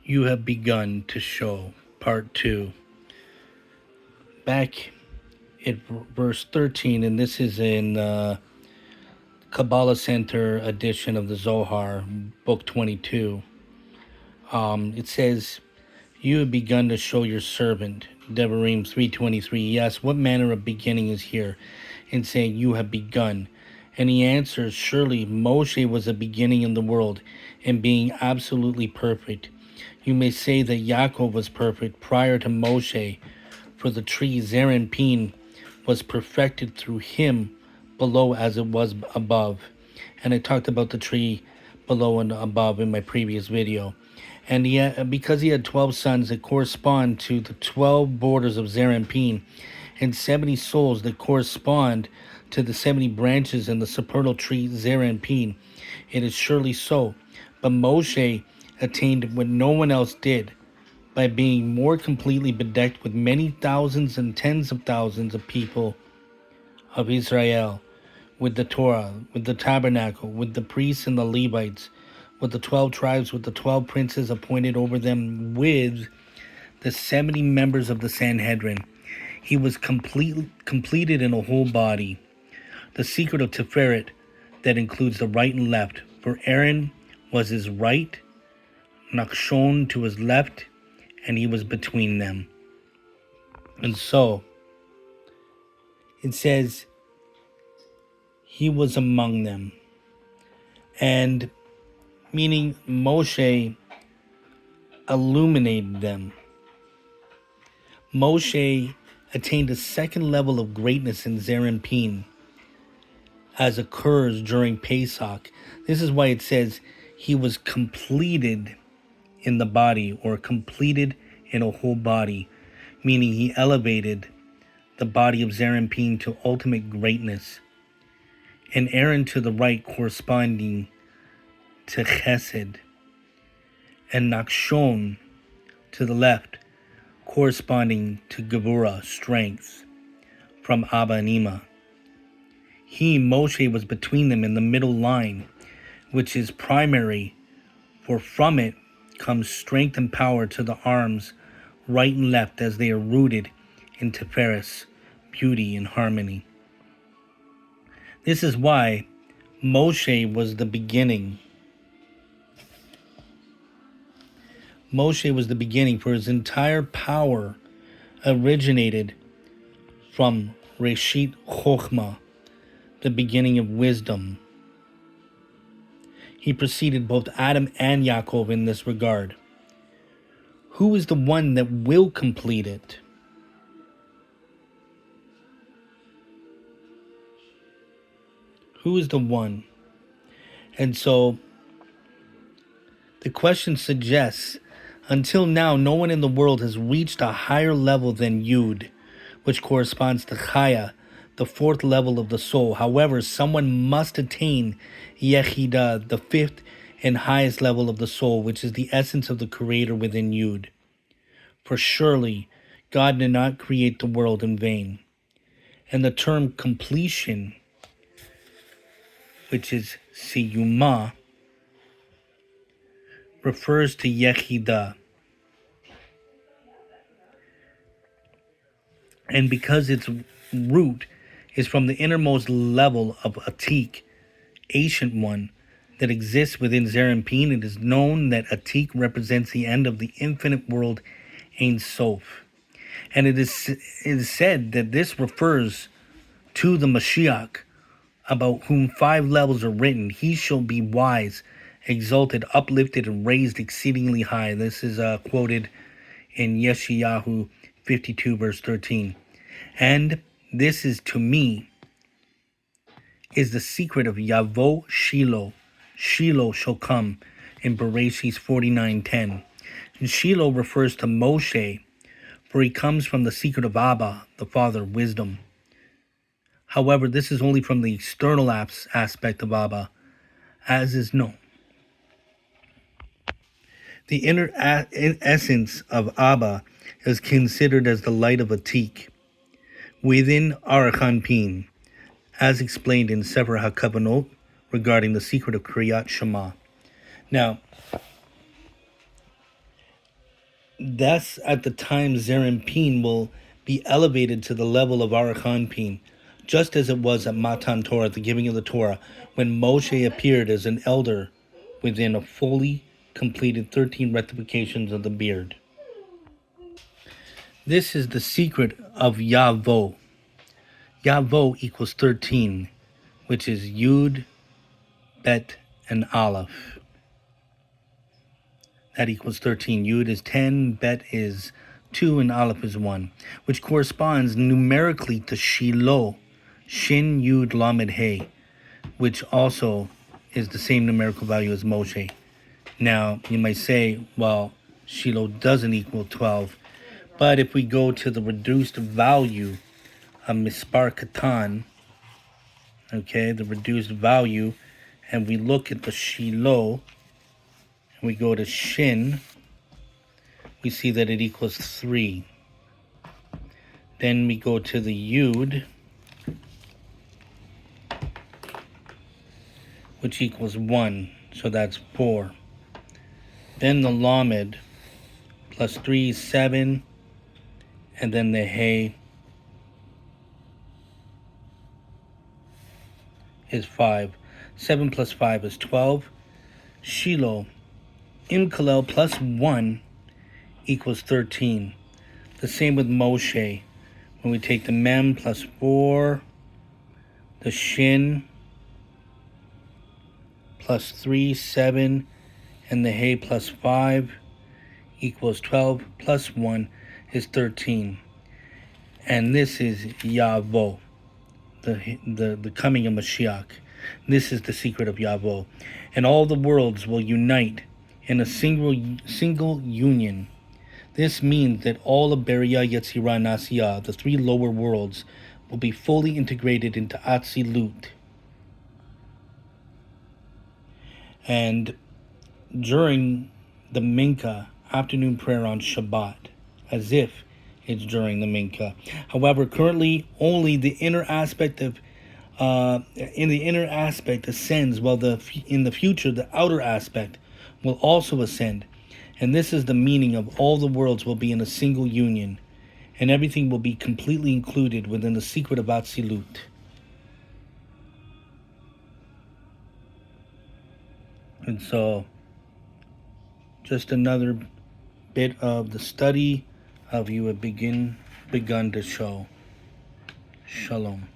You have begun to show, part 2. Back at verse 13, and this is in Kabbalah Center edition of the Zohar, book 22. It says, You have begun to show your servant, Devarim 3:23. Yes, what manner of beginning is here in saying you have begun? And he answers, Surely Moshe was a beginning in the world and being absolutely perfect. You may say that Yaakov was perfect prior to Moshe, for the tree Zeranpin was perfected through him below as it was above. And I talked about the tree below and above in my previous video. And because he had 12 sons that correspond to the 12 borders of Zeranpin, and 70 souls that correspond to the 70 branches in the supernal tree Zeranpin, it is surely so. But Moshe attained what no one else did, by being more completely bedecked with many thousands and tens of thousands of people of Israel, with the Torah, with the tabernacle, with the priests and the Levites, with the 12 tribes, with the 12 princes appointed over them, with the 70 members of the Sanhedrin. He was completed in a whole body. The secret of Tiferet that includes the right and left. For Aaron was his right, Nachshon to his left, and he was between them. And so, it says, he was among them. And meaning Moshe illuminated them. Moshe attained a second level of greatness in Zeranpin, as occurs during Pesach. This is why it says he was completed in the body, or completed in a whole body, meaning he elevated the body of Zeranpin to ultimate greatness, and Aaron to the right corresponding to Chesed, and Nachshon to the left corresponding to Gevurah, strength, from Abba and Ima. He, Moshe, was between them in the middle line, which is primary, for from it comes strength and power to the arms, right and left, as they are rooted in Tiferes, beauty and harmony. This is why Moshe was the beginning. Moshe was the beginning, for his entire power originated from Reshit Chochmah, the beginning of wisdom. He preceded both Adam and Yaakov in this regard. Who is the one that will complete it? Who is the one? And so the question suggests, until now, no one in the world has reached a higher level than Yud, which corresponds to Chaya, the fourth level of the soul. However, someone must attain Yechidah, the fifth and highest level of the soul, which is the essence of the Creator within Yud. For surely God did not create the world in vain. And the term completion, which is Siyuma, refers to Yechidah. And because its root is from the innermost level of Atik, ancient one, that exists within Zeranpin, it is known that Atik represents the end of the infinite world, Ein Sof. And it is said that this refers to the Mashiach, about whom 5 levels are written. He shall be wise, exalted, uplifted, and raised exceedingly high. This is quoted in Yeshayahu 52 verse 13. And this is, to me, is the secret of Yavo Shiloh. Shiloh shall come in Bereshit 49:10. And Shiloh refers to Moshe, for he comes from the secret of Abba, the Father, wisdom. However, this is only from the external aspect of Abba, as is known. The inner essence of Abba is considered as the light of Atik within Arachanpin, as explained in Sefer HaKavanot regarding the secret of Kriyat Shema. Now, Thus, at the time, Zerampin will be elevated to the level of Arachanpin, just as it was at Matan Torah, the giving of the Torah, when Moshe appeared as an elder within a fully completed 13 rectifications of the beard. This is the secret of Yavo. Yavo equals 13, which is Yud, Bet, and Aleph. That equals 13. Yud is 10, Bet is 2, and Aleph is 1, which corresponds numerically to Shiloh, Shin, Yud, Lamed, Hey, which also is the same numerical value as Moshe. Now, you might say, well, Shiloh doesn't equal 12, but if we go to the reduced value of Mispar Katan, okay, the reduced value, and we look at the Shiloh, and we go to Shin, we see that it equals 3. Then we go to the Yud, which equals 1, so that's 4. Then the Lamed, plus 3 is 7, and then the Hey is 5. 7 plus 5 is 12. Shiloh, Imkalel plus 1 equals 13. The same with Moshe. When we take the Mem plus 4, the Shin plus 3, 7, and the Hey plus 5 equals 12, plus 1 is 13. And this is Yavo, the coming of Mashiach. This is the secret of Yavo. And all the worlds will unite in a single union. This means that all of Beria, Yetzirah, and Asiyah, the 3 lower worlds, will be fully integrated into Atzilut. And during the Mincha, afternoon prayer on Shabbat, as if it's during the Mincha. However, currently only the inner aspect ascends, while in the future the outer aspect will also ascend. And this is the meaning of all the worlds will be in a single union, and everything will be completely included within the secret of Atzilut. And so, just another bit of the study of you have begun to show. Shalom.